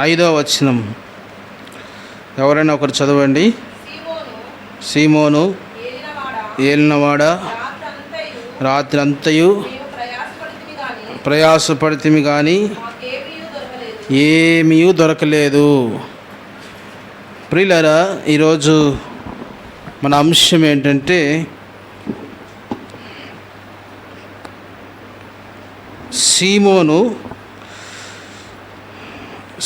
5వ వచనం ఎవరైనా ఒకరు చదవండి. సీమోను ఏలినవాడా, రాత్రి అంతయు ప్రయాసపడితిమి కానీ ఏమీ దొరకలేదు. ప్రియులారా, ఈరోజు మన అంశం ఏంటంటే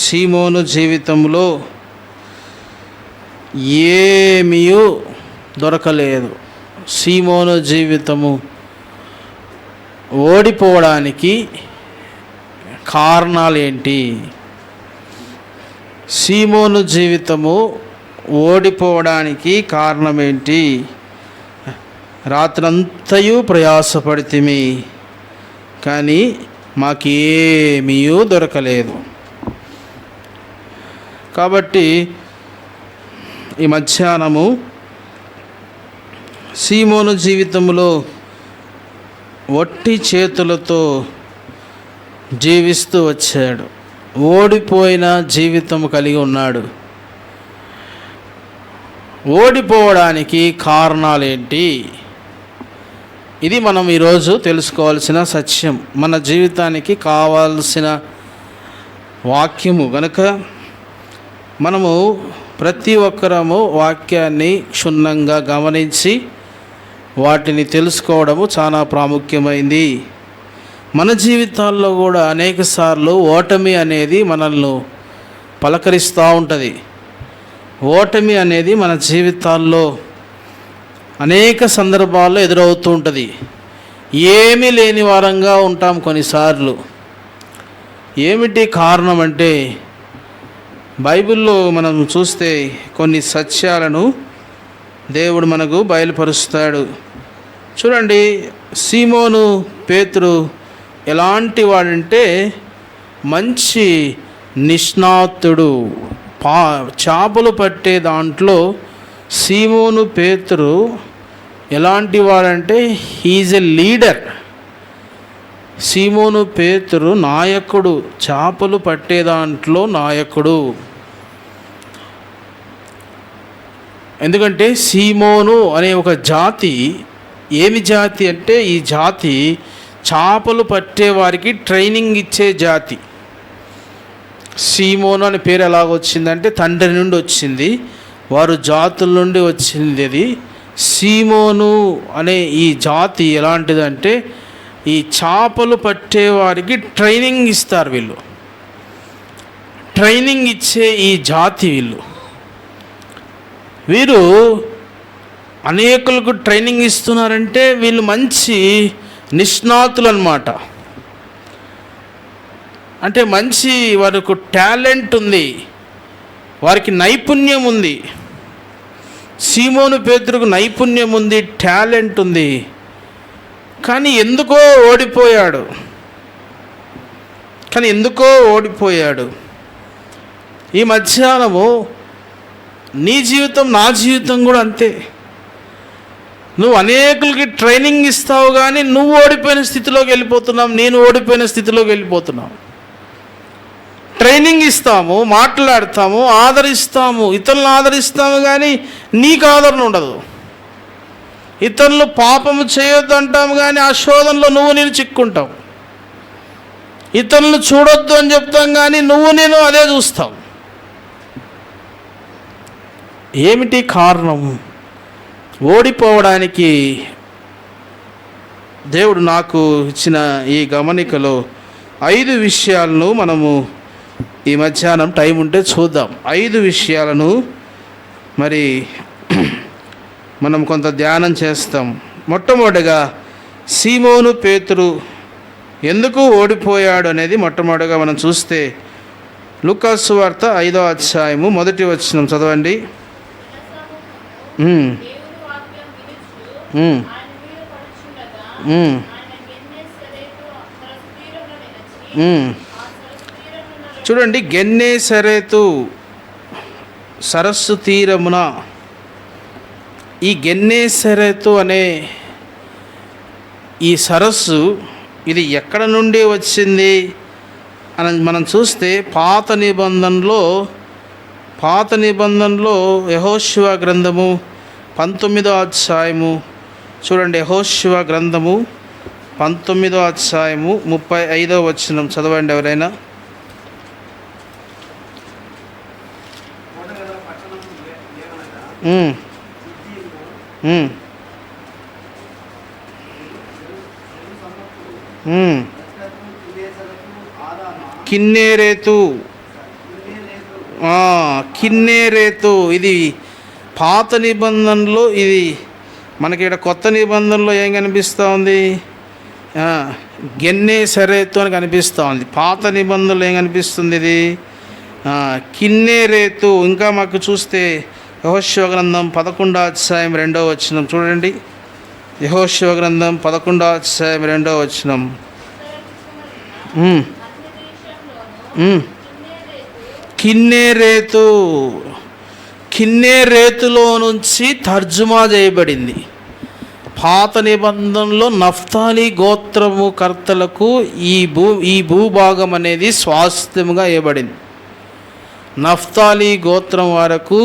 సీమోను జీవితంలో ఏమీ దొరకలేదు. సీమోను జీవితము ఓడిపోవడానికి కారణాలు ఏంటి? సీమోను జీవితము ఓడిపోవడానికి కారణం ఏంటి? రాత్రంతయు ప్రయాసపడితిమి కానీ మాకేమీ దొరకలేదు. కాబట్టి ఈ మధ్యాహ్నము సీమోను జీవితంలో వట్టి చేతులతో జీవిస్తూ వచ్చాడు. ఓడిపోయిన జీవితం కలిగి ఉన్నాడు. ఓడిపోవడానికి కారణాలేంటి? ఇది మనం ఈరోజు తెలుసుకోవాల్సిన సత్యం, మన జీవితానికి కావాల్సిన వాక్యము గనుక మనము ప్రతి ఒక్కరము వాక్యాన్ని క్షుణ్ణంగా గమనించి వాటిని తెలుసుకోవడము చాలా ప్రాముఖ్యమైంది. మన జీవితాల్లో కూడా అనేకసార్లు ఓటమి అనేది మనల్ని పలకరిస్తూ ఉంటుంది. ఓటమి అనేది మన జీవితాల్లో అనేక సందర్భాల్లో ఎదురవుతూ ఉంటుంది. ఏమీ లేని వారంగా ఉంటాం కొన్నిసార్లు. ఏమిటి కారణం అంటే, బైబిల్లో మనం చూస్తే కొన్ని సత్యాలను దేవుడు మనకు బయలుపరుస్తాడు. చూడండి, సీమోను పేతురు ఎలాంటి వాడంటే మంచి నిష్ణాతుడు. చేపలు పట్టే దాంట్లో సీమోను పేతురు ఎలాంటి వాడంటే హీజ్ ఎ లీడర్. సీమోను పేతురు నాయకుడు, చేపలు పట్టే దాంట్లో నాయకుడు. ఎందుకంటే సీమోను అనే ఒక జాతి, ఏమి జాతి అంటే ఈ జాతి చేపలు పట్టే వారికి ట్రైనింగ్ ఇచ్చే జాతి. సీమోను అనే పేరు ఎలాగొచ్చిందంటే తండ్రి నుండి వచ్చింది, వారు జాతుల నుండి వచ్చింది. అది సీమోను అనే ఈ జాతి ఎలాంటిదంటే ఈ చేపలు పట్టే వారికి ట్రైనింగ్ ఇస్తారు. వీళ్ళు ట్రైనింగ్ ఇచ్చే ఈ జాతి. వీరు అనేకులకు ట్రైనింగ్ ఇస్తున్నారంటే వీళ్ళు మంచి నిష్ణాతులు అన్నమాట. అంటే మంచి వారికి టాలెంట్ ఉంది, వారికి నైపుణ్యం ఉంది. సీమోను పేతురుకు నైపుణ్యం ఉంది, టాలెంట్ ఉంది. కానీ ఎందుకో ఓడిపోయాడు. ఈ మధ్యాహ్నము నీ జీవితం, నా జీవితం కూడా అంతే. నువ్వు అనేకులకి ట్రైనింగ్ ఇస్తావు కానీ నువ్వు ఓడిపోయిన స్థితిలోకి వెళ్ళిపోతున్నావు, నేను ఓడిపోయిన స్థితిలోకి వెళ్ళిపోతున్నావు. ట్రైనింగ్ ఇస్తాము, మాట్లాడతాము, ఆదరిస్తాము, ఇతరులను ఆదరిస్తాము కానీ నీకు ఆదరణ ఉండదు. ఇతరులు పాపము చేయొద్దు అంటాము కానీ ఆ శోధనలో నేను చిక్కుంటావు. ఇతరులను చూడొద్దు అని చెప్తాం కానీ నేను అదే చూస్తావు. ఏమిటి కారణం? ఓడిపోవడానికి దేవుడు నాకు ఇచ్చిన ఈ గమనికలో 5 విషయాలను మనము ఈ మధ్యాహ్నం టైం ఉంటే చూద్దాం. 5 విషయాలను మరి మనం కొంత ధ్యానం చేస్తాం. మొట్టమొదటిగా సీమోను పేతురు ఎందుకు ఓడిపోయాడు అనేది మొట్టమొదటిగా మనం చూస్తే లూకాసు సువార్త 5వ అధ్యాయము 1వ వచనం చదవండి. చూడండి, గెన్నేసరేతు సరస్సు తీరమున, ఈ గెన్నేసరేతు అనే ఈ సరస్సు ఇది ఎక్కడ నుండి వచ్చింది అని మనం చూస్తే పాత నిబంధనలో యెహోషువ గ్రంథము 19వ అధ్యాయము చూడండి. యెహోషువ గ్రంథము 19వ అధ్యాయము 35వ వచనం చదవండి ఎవరైనా. కిన్నెరేతు ఇది పాత నిబంధనలో, ఇది మనకి ఇక్కడ కొత్త నిబంధనలో ఏం కనిపిస్తూ ఉంది? గెన్నేసరేతు అని కనిపిస్తూ ఉంది. పాత నిబంధనలో ఏం కనిపిస్తుంది? ఇది కిన్నెరేతు. ఇంకా మాకు చూస్తే యెహోషువ గ్రంథం 11వ అధ్యాయం 2వ వచనం చూడండి. యెహోషువ గ్రంథం 11వ అధ్యాయం 2వ వచనం. కిన్నెరేతులో నుంచి తర్జుమా చేయబడింది. పాత నిబంధనలో నఫ్తాలి గోత్రము కర్తలకు ఈ భూభాగం అనేది స్వాస్థ్యముగా ఇవ్వబడింది. నఫ్తాలి గోత్రం వరకు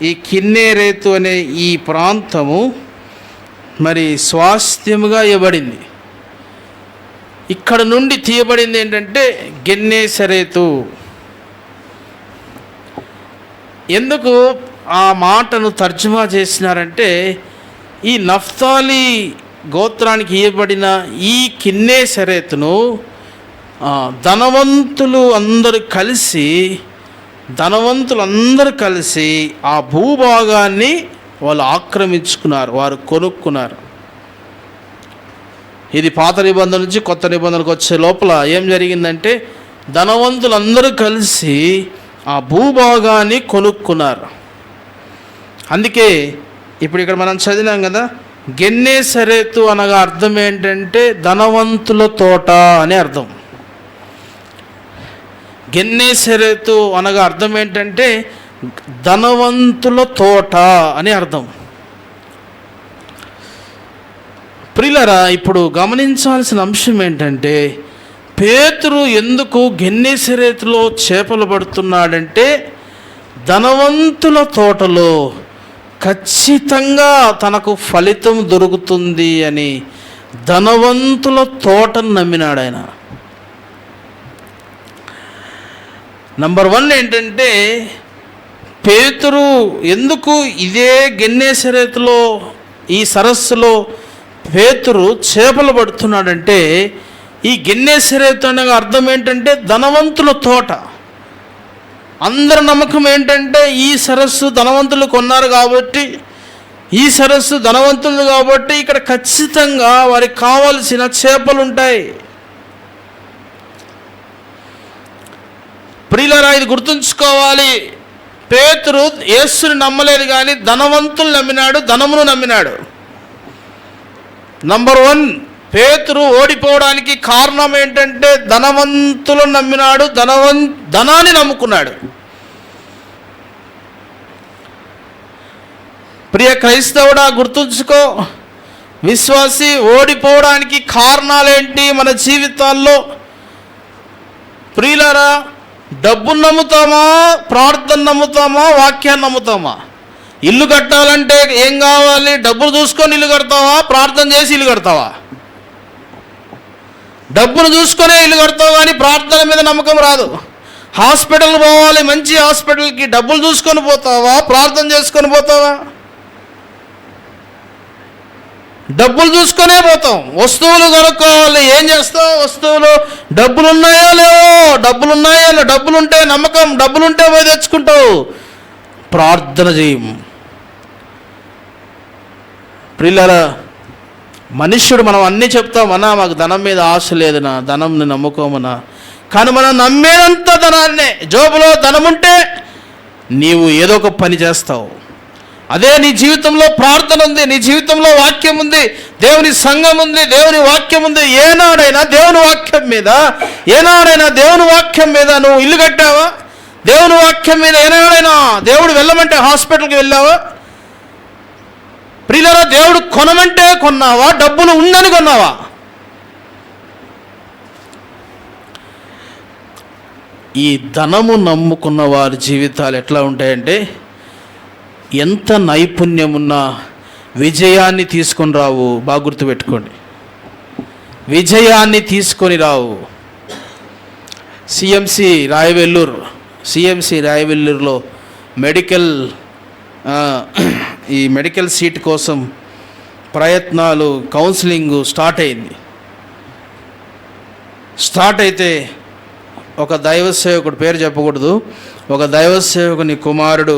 ఈ కిన్నెరేతు అనే ఈ ప్రాంతము మరి స్వాస్థ్యముగా ఇవ్వబడింది. ఇక్కడ నుండి తీయబడింది ఏంటంటే గెన్నేసరేతు. ఎందుకు ఆ మాటను తర్జుమా చేసినారంటే, ఈ నఫ్తాలి గోత్రానికి ఇవ్వబడిన ఈ కిన్నెసరేతును ధనవంతులు అందరూ కలిసి ఆ భూభాగాన్ని వాళ్ళు ఆక్రమించుకున్నారు, వారు కొనుక్కున్నారు. ఇది పాత నిబంధన నుంచి కొత్త నిబంధనకు వచ్చే లోపల ఏం జరిగిందంటే, ధనవంతులందరూ కలిసి ఆ భూభాగాన్ని కొనుక్కున్నారు. అందుకే ఇప్పుడు ఇక్కడ మనం చదివినాం కదా, గెన్నేసరేతు అనగా అర్థం ఏంటంటే ధనవంతుల తోట అని అర్థం. గెన్నేసరేతు అనగా అర్థం ఏంటంటే ధనవంతుల తోట అని అర్థం. ప్రియులారా, ఇప్పుడు గమనించాల్సిన అంశం ఏంటంటే, పేతురు ఎందుకు గెన్నేసరేతులో చేపలు పడుతున్నాడంటే, ధనవంతుల తోటలో ఖచ్చితంగా తనకు ఫలితం దొరుకుతుంది అని ధనవంతుల తోటను నమ్మినాడు ఆయన. నంబర్ 1 ఏంటంటే, పేతురు ఎందుకు ఇదే గెన్నేసరేతులో ఈ సరస్సులో పేతురు చేపలు పడుతున్నాడంటే, ఈ గెన్నేసరేతు అనగా అర్థం ఏంటంటే ధనవంతుల తోట. అందరి నమ్మకం ఏంటంటే ఈ సరస్సు ధనవంతులు కొన్నారు కాబట్టి, ఈ సరస్సు ధనవంతులు కాబట్టి ఇక్కడ ఖచ్చితంగా వారికి కావలసిన చేపలు ఉంటాయి. ప్రియులారా, ఇది గుర్తుంచుకోవాలి. పేతురు యేసుని నమ్మలేదు కానీ ధనవంతులు నమ్మినాడు, ధనమును నమ్మినాడు. నంబర్ 1, పేతురు ఓడిపోవడానికి కారణం ఏంటంటే ధనవంతులను నమ్మినాడు, ధనాన్ని నమ్ముకున్నాడు. ప్రియ క్రైస్తవుడా, గుర్తుంచుకో, విశ్వాసి, ఓడిపోవడానికి కారణాలేంటి మన జీవితాల్లో? ప్రియులారా, డబ్బును నమ్ముతామా, ప్రార్థన నమ్ముతామా, వాక్యాన్ని నమ్ముతామా? ఇల్లు కట్టాలంటే ఏం కావాలి? డబ్బులు చూసుకొని ఇల్లు కడతావా, ప్రార్థన చేసి ఇల్లు కడతావా? డబ్బును చూసుకునే ఇల్లు కడతావు కానీ ప్రార్థన మీద నమ్మకం రాదు. హాస్పిటల్ పోవాలి, మంచి హాస్పిటల్కి డబ్బులు చూసుకొని పోతావా, ప్రార్థన చేసుకొని పోతావా? డబ్బులు చూసుకొనే పోతాం. వస్తువులు కొనుక్కోవాలి, ఏం చేస్తావు? వస్తువులు డబ్బులు ఉన్నాయో లేవో, డబ్బులుంటే నమ్మకం, డబ్బులుంటే పోయి తెచ్చుకుంటావు. ప్రార్థన చేయము. ప్రియులారా, మనుష్యుడు మనం అన్నీ చెప్తామన్నా, మాకు ధనం మీద ఆశ లేదనా, ధనంని నమ్ముకోమన్నా, కానీ మనం నమ్మేంత ధనాన్నే. జోబులో ధనం ఉంటే నీవు ఏదో ఒక పని చేస్తావు. అదే నీ జీవితంలో ప్రార్థన ఉంది, నీ జీవితంలో వాక్యం ఉంది, దేవుని సంఘం ఉంది, దేవుని వాక్యం ఉంది. ఏనాడైనా దేవుని వాక్యం మీద నువ్వు ఇల్లు కట్టావా? దేవుని వాక్యం మీద ఏనాడైనా దేవుడు వెళ్ళమంటే హాస్పిటల్కి వెళ్ళావా? ప్రియులారా, దేవుడు కొనమంటే కొన్నావా? డబ్బులు ఉందని కొన్నావా? ఈ ధనము నమ్ముకున్న వారి జీవితాలు ఎట్లా ఉంటాయంటే, ఎంత నైపుణ్యం ఉన్నా విజయాన్ని తీసుకొని రావు. బాగా గుర్తుపెట్టుకోండి, విజయాన్ని తీసుకొని రావు. సిఎంసి రాయవెల్లూరులో ఈ మెడికల్ సీట్ కోసం ప్రయత్నాలు, కౌన్సిలింగ్ స్టార్ట్ అయితే ఒక దైవ సేవకుడు, పేరు చెప్పకూడదు, ఒక దైవ సేవకుని కుమారుడు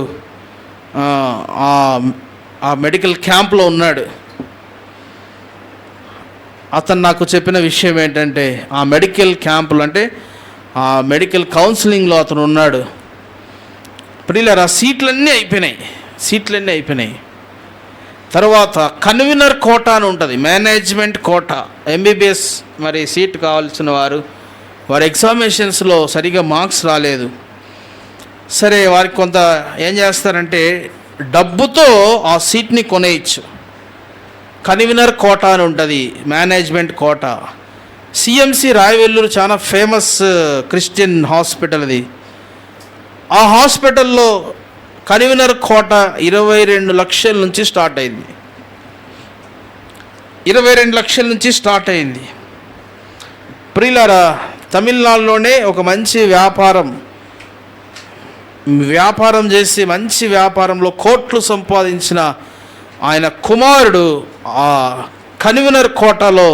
ఆ మెడికల్ క్యాంప్లో ఉన్నాడు. అతను నాకు చెప్పిన విషయం ఏంటంటే, ఆ మెడికల్ క్యాంపులు అంటే ఆ మెడికల్ కౌన్సిలింగ్లో అతను ఉన్నాడు. ప్రియులారా, సీట్లన్నీ అయిపోయినాయి. తర్వాత కన్వీనర్ కోటా అని ఉంటుంది, మేనేజ్మెంట్ కోటా, ఎంబీబీఎస్ మరి సీట్ కావాల్సిన వారి ఎగ్జామినేషన్స్లో సరిగా మార్క్స్ రాలేదు. సరే, వారికి కొంత ఏం చేస్తారంటే డబ్బుతో ఆ సీట్ని కొనేయచ్చు. కన్వీనర్ కోటా అని ఉంటుంది, మేనేజ్మెంట్ కోటా. సిఎంసి రాయవెల్లూరు చాలా ఫేమస్ క్రిస్టియన్ హాస్పిటల్ అది. ఆ హాస్పిటల్లో కన్వీనర్ కోటా 22 లక్షల నుంచి స్టార్ట్ అయింది. 22 లక్షల నుంచి స్టార్ట్ అయింది. ప్రియులారా, తమిళనాడులోనే ఒక మంచి వ్యాపారం చేసి మంచి వ్యాపారంలో కోట్లు సంపాదించిన ఆయన కుమారుడు ఆ కన్వీనర్ కోటాలో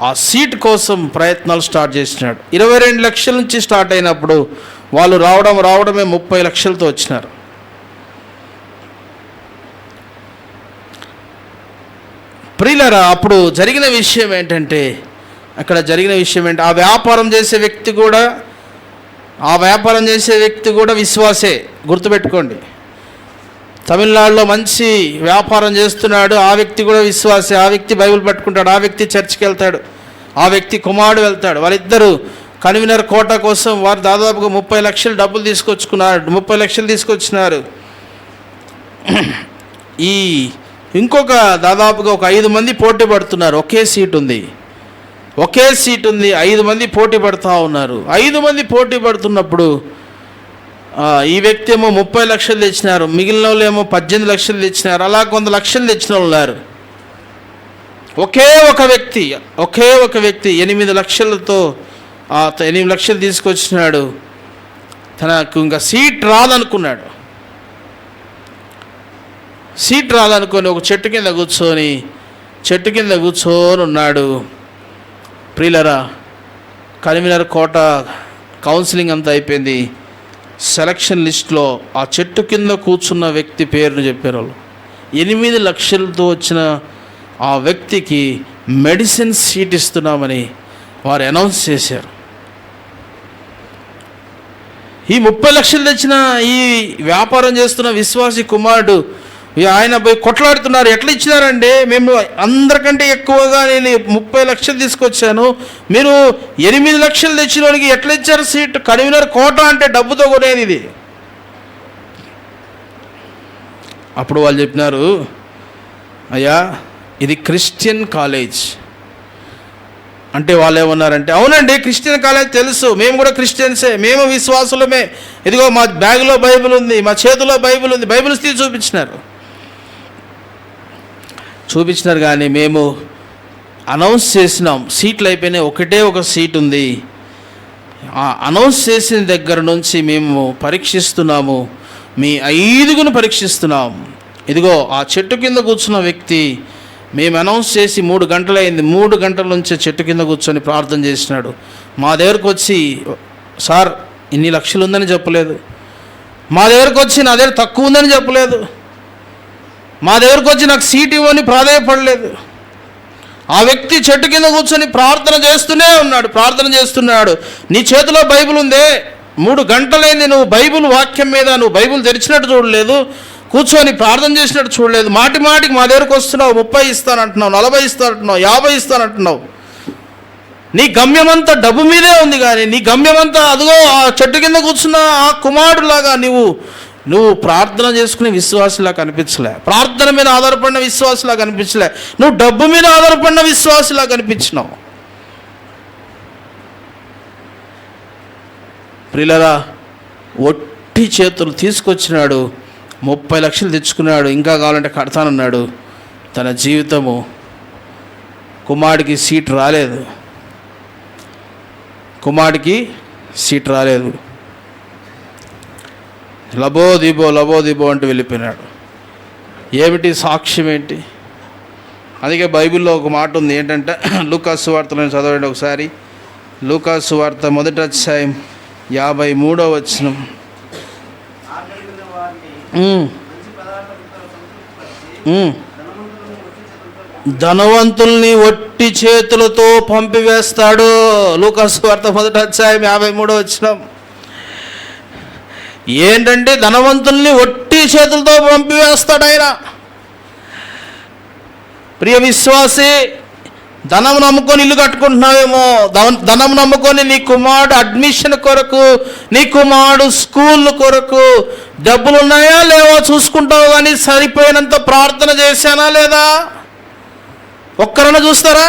ఆ సీట్ కోసం ప్రయత్నాలు స్టార్ట్ చేసినాడు. 22 లక్షల నుంచి స్టార్ట్ అయినప్పుడు వాళ్ళు రావడమే 30 లక్షలతో వచ్చినారు. ప్రియులారా, అప్పుడు జరిగిన విషయం ఏంటంటే ఆ వ్యాపారం చేసే వ్యక్తి కూడా విశ్వాసే. గుర్తుపెట్టుకోండి, తమిళనాడులో మంచి వ్యాపారం చేస్తున్నాడు, ఆ వ్యక్తి కూడా విశ్వాసే. ఆ వ్యక్తి బైబిల్ పట్టుకుంటాడు, ఆ వ్యక్తి చర్చికి వెళ్తాడు, ఆ వ్యక్తి కుమారుడు వెళ్తాడు. వాళ్ళిద్దరూ కన్వీనర్ కోటా కోసం వారు దాదాపుగా 30 లక్షలు డబ్బులు తీసుకొచ్చినారు. ఇంకొక దాదాపుగా ఒక 5 మంది పోటీ పడుతున్నారు. ఒకే సీట్ ఉంది, 5 మంది పోటీ పడుతూ ఉన్నారు. 5 మంది పోటీ పడుతున్నప్పుడు ఈ వ్యక్తి ఏమో 30 లక్షలు తెచ్చినారు, మిగిలిన వాళ్ళు ఏమో 18 లక్షలు తెచ్చినారు, అలా కొంత లక్షలు తెచ్చిన వాళ్ళు ఉన్నారు. ఒకే ఒక వ్యక్తి 8 లక్షలతో 8 లక్షలు తీసుకొచ్చినాడు. తనకు ఇంకా సీట్ రాదనుకొని ఒక చెట్టు కింద కూర్చొని ఉన్నాడు. ప్రియులరా, కన్వీనర్ కోటా కౌన్సిలింగ్ అంతా అయిపోయింది. సెలక్షన్ లిస్ట్లో ఆ చెట్టు కింద కూర్చున్న వ్యక్తి పేరును చెప్పారు. 8 లక్షలతో వచ్చిన ఆ వ్యక్తికి మెడిసిన్ సీట్ ఇస్తున్నామని వారు అనౌన్స్ చేశారు. ఈ 30 లక్షలు తెచ్చిన ఈ వ్యాపారం చేస్తున్న విశ్వాసి కుమారుడు ఆయన పోయి కొట్లాడుతున్నారు. ఎట్లా ఇచ్చినారంటే, మేము అందరికంటే ఎక్కువగా నేను 30 లక్షలు తీసుకొచ్చాను, మీరు 8 లక్షలు తెచ్చిన వాడికి ఎట్లా ఇచ్చారు సీట్? కన్వీనర్ కోటా అంటే డబ్బుతో కొనేది ఇది. అప్పుడు వాళ్ళు చెప్పినారు, అయ్యా ఇది క్రిస్టియన్ కాలేజ్ అంటే. వాళ్ళు ఏమన్నారంటే, అవునండి క్రిస్టియన్ కాలేజ్ తెలుసు, మేము కూడా క్రిస్టియన్సే, మేము విశ్వాసులమే, ఇదిగో మా బ్యాగ్లో బైబిల్ ఉంది, మా చేతిలో బైబిల్ ఉంది. బైబిల్ తీసి చూపించినారు కానీ మేము అనౌన్స్ చేసినాం, సీట్లు అయిపోయినాయి, ఒకటే ఒక సీట్ ఉంది. అనౌన్స్ చేసిన దగ్గర నుంచి మేము పరీక్షిస్తున్నాము, మీ 5గురు పరీక్షిస్తున్నాం. ఇదిగో ఆ చెట్టు కింద కూర్చున్న వ్యక్తి, మేము అనౌన్స్ చేసి 3 గంటలైంది, 3 గంటల నుంచి చెట్టు కింద కూర్చొని ప్రార్థన చేసినాడు. మా దగ్గరకు వచ్చి, సార్ ఇన్ని లక్షలు ఉందని చెప్పలేదు, మా దగ్గరకు వచ్చి నా దగ్గర తక్కువ ఉందని చెప్పలేదు, మా దగ్గరకు వచ్చి నాకు సీట్ ఇవ్వని ప్రాధాయపడలేదు. ఆ వ్యక్తి చెట్టు కింద కూర్చొని ప్రార్థన చేస్తున్నాడు. నీ చేతిలో బైబిల్ ఉందే, 3 గంటలైంది, నువ్వు బైబిల్ వాక్యం మీద నువ్వు బైబిల్ తెరిచినట్టు చూడలేదు, కూర్చొని ప్రార్థన చేసినట్టు చూడలేదు, మాటికి మా దగ్గరకు వస్తున్నావు, 30 ఇస్తానంటున్నావు, 40 ఇస్తానంటున్నావు, 50 ఇస్తానంటున్నావు. నీ గమ్యమంతా డబ్బు మీదే ఉంది, కానీ నీ గమ్యమంతా అదిగో ఆ చెట్టు కింద కూర్చున్న ఆ కుమారుడులాగా నువ్వు ప్రార్థన చేసుకునే విశ్వాసలా కనిపించలే, ప్రార్థన మీద ఆధారపడిన విశ్వాసలా కనిపించలే, నువ్వు డబ్బు మీద ఆధారపడిన విశ్వాసలా కనిపించినావు. ప్రియులారా, ఒట్టి చేతులు తీసుకొచ్చినాడు, 30 లక్షలు తెచ్చుకున్నాడు, ఇంకా కావాలంటే కడతానన్నాడు. తన జీవితము, కుమారుడికి సీట్ రాలేదు, లబోదిబో అంటూ వెళ్ళిపోయినాడు. ఏమిటి సాక్ష్యం ఏంటి? అందుకే బైబిల్లో ఒక మాట ఉంది, ఏంటంటే లూకాసు సువార్తలో చదవండి ఒకసారి. లూకాసు సువార్త 1వ అధ్యాయం 53వ వచనం. ధనవంతుల్ని ఒట్టి చేతులతో పంపివేస్తాడు. లూకాసు సువార్త 1వ అధ్యాయం 53వ వచనం. ఏంటంటే ధనవంతుల్ని ఒట్టి చేతులతో పంపివేస్తాడు ఆయన. ప్రియ విశ్వాసి, ధనం నమ్ముకొని ఇల్లు కట్టుకుంటున్నావేమో, ధనం నమ్ముకొని నీ కుమారుడు అడ్మిషన్ కొరకు, నీ కుమారుడు స్కూల్ కొరకు డబ్బులు ఉన్నాయా లేవో చూసుకుంటావు, కానీ సరిపోయినంత ప్రార్థన చేశానా లేదా? ఒక్కరన్నా చూస్తారా?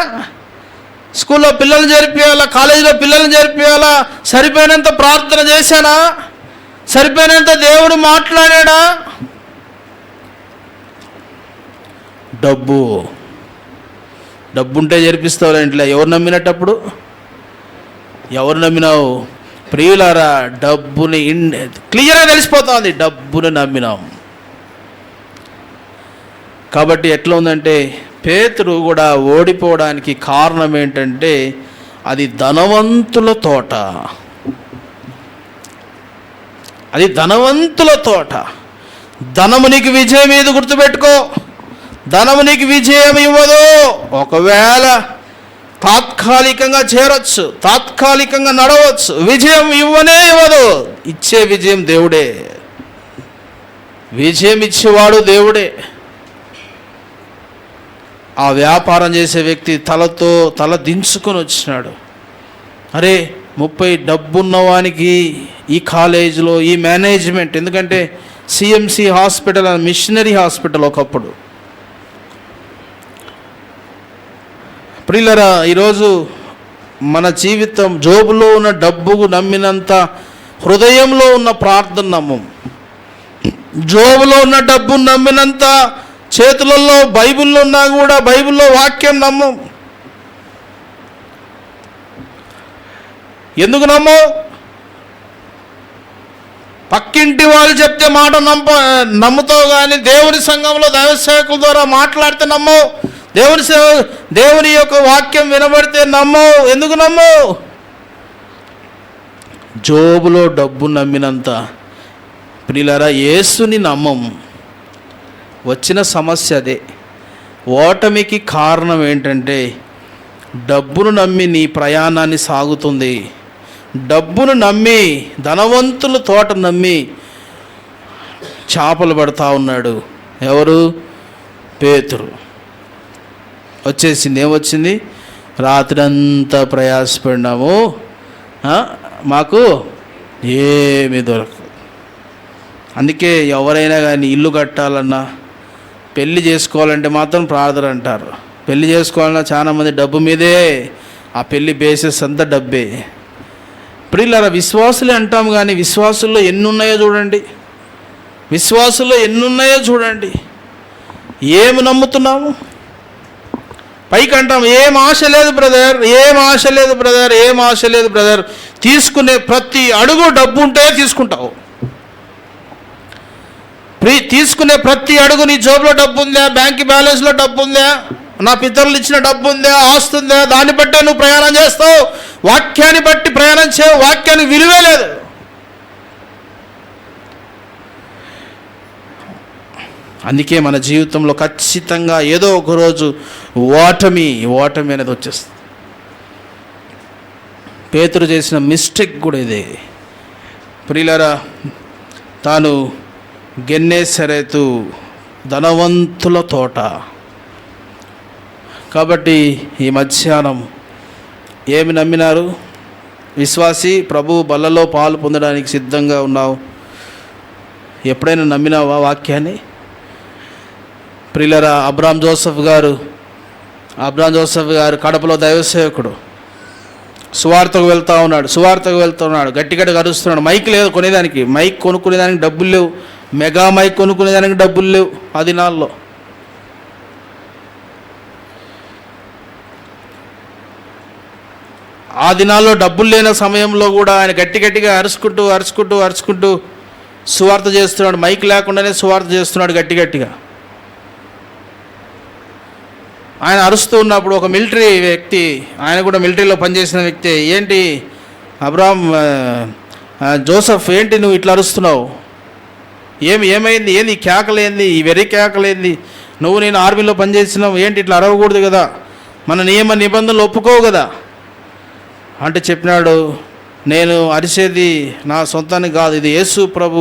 స్కూల్లో పిల్లల్ని చేర్పియాలా, కాలేజీలో పిల్లల్ని చేర్పియాలా, సరిపోయినంత ప్రార్థన చేశానా? సరిపోయినంత దేవుడు మాట్లాడా? డబ్బుంటే జరిపిస్తావు ఇంట్లో. ఎవరు నమ్మినట్టప్పుడు? ఎవరు నమ్మినావు? ప్రియులారా, డబ్బుని క్లియర్గా తెలిసిపోతుంది, డబ్బుని నమ్మినాం. కాబట్టి ఎట్లా ఉందంటే, పేతురు కూడా ఓడిపోవడానికి కారణం ఏంటంటే, అది ధనవంతుల తోట. ధనము నీకు విజయం ఏది గుర్తుపెట్టుకో, ధనము నీకు విజయం ఇవ్వదు. ఒకవేళ తాత్కాలికంగా చేరొచ్చు, తాత్కాలికంగా నడవచ్చు, విజయం ఇవ్వదు. ఇచ్చే విజయం దేవుడే, విజయం ఇచ్చేవాడు దేవుడే. ఆ వ్యాపారం చేసే వ్యక్తి తల దించుకొని వచ్చినాడు. అరే, 30 డబ్బున్నవానికి ఈ కాలేజీలో ఈ మేనేజ్మెంట్, ఎందుకంటే సిఎంసి హాస్పిటల్ అని మిషనరీ హాస్పిటల్ ఒకప్పుడు. ప్రియులారా, ఈరోజు మన జీవితం జోబులో ఉన్న డబ్బుకు నమ్మినంత హృదయంలో ఉన్న ప్రార్థన నమ్మం. జోబులో ఉన్న డబ్బును నమ్మినంత చేతులలో బైబిల్లో ఉన్నా కూడా బైబిల్లో వాక్యం నమ్మం. ఎందుకు నమ్మవు? పక్కింటి వాళ్ళు చెప్తే మాట నమ్ముతావు, కానీ దేవుని సంఘంలో దైవ సేవకుల ద్వారా మాట్లాడితే నమ్మవు. దేవుని యొక్క వాక్యం వినబడితే నమ్మవు. ఎందుకు నమ్మవు? జోబులో డబ్బు నమ్మినంత ప్రియులారా యేసుని నమ్మం. వచ్చిన సమస్య అదే. ఓటమికి కారణం ఏంటంటే, డబ్బును నమ్మి నీ ప్రయాణాన్ని సాగుతుంది. డబ్బును నమ్మి, ధనవంతుల తోట నమ్మి చేపలు పడతా ఉన్నాడు. ఎవరు? పేతురు. ఏమొచ్చింది? రాత్రి అంతా ప్రయాసపడినాము, మాకు ఏమీ దొరకదు. అందుకే ఎవరైనా కానీ ఇల్లు కట్టాలన్నా, పెళ్లి చేసుకోవాలంటే మాత్రం ప్రార్థన అంటారు. పెళ్లి చేసుకోవాలన్నా చాలామంది డబ్బు మీదే, ఆ పెళ్లి బేసిస్ అంతా డబ్బే. ప్రియులారా, విశ్వాసులే అంటాము, కానీ విశ్వాసుల్లో ఎన్నున్నాయో చూడండి. ఏమి నమ్ముతున్నాము? పైకి అంటాం ఏం ఆశ లేదు బ్రదర్, తీసుకునే ప్రతి అడుగు డబ్బు ఉంటే తీసుకుంటావు. తీసుకునే ప్రతి అడుగు నీ జోబులో డబ్బు ఉందా, బ్యాంక్ బ్యాలెన్స్లో డబ్బు ఉందా, నా పితరులు ఇచ్చిన డబ్బు ఉందా, ఆస్తుందా, దాన్ని బట్టే నువ్వు ప్రయాణం చేస్తావు. వాక్యాన్ని బట్టి ప్రయాణం చేయవు. వాక్యానికి విలువే లేదు. అందుకే మన జీవితంలో ఖచ్చితంగా ఏదో ఒక రోజు ఓటమి అనేది వచ్చేస్తుంది. పేతురు చేసిన మిస్టేక్ కూడా ఇదే. ప్రియులారా, తాను గెన్నేసరెతు ధనవంతుల తోట. కాబట్టి ఈ మధ్యాహ్నం ఏమి నమ్మినారు? విశ్వాసి, ప్రభు బల్లలో పాలు పొందడానికి సిద్ధంగా ఉన్నావు. ఎప్పుడైనా నమ్మినావా వాక్యాన్ని? ప్రియులారా, అబ్రామ్ జోసెఫ్ గారు కడపలో దైవ సేవకుడు. సువార్తకు వెళ్తా ఉన్నాడు, గట్టిగా అరుస్తున్నాడు. మైక్ లేదు కొనేదానికి, మైక్ కొనుక్కునేదానికి డబ్బులు లేవు, మెగా మైక్ కొనుక్కునేదానికి డబ్బులు లేవు ఆ దినాల్లో. ఆ దినాల్లో డబ్బులు లేని సమయంలో కూడా ఆయన గట్టిగా అరుచుకుంటూ సువార్త చేస్తున్నాడు. మైక్ లేకుండానే సువార్త చేస్తున్నాడు గట్టిగా. ఆయన అరుస్తూ ఉన్నప్పుడు ఒక మిలిటరీ వ్యక్తి, ఆయన కూడా మిలిటరీలో పనిచేసిన వ్యక్తి, ఏంటి అబ్రాహం జోసఫ్, ఏంటి నువ్వు ఇట్లా అరుస్తున్నావు, ఏమైంది, ఏంది ఈ కేకలేంది, ఈ వెర్రి కేకలేంది, నేను ఆర్మీలో పనిచేసినావు, ఏంటి ఇట్లా అరవకూడదు కదా, మన నియమ నిబంధనలు ఒప్పుకోవు కదా అంటే చెప్పినాడు, నేను అరిసేది నా సొంతానికి కాదు, ఇది యేసు ప్రభు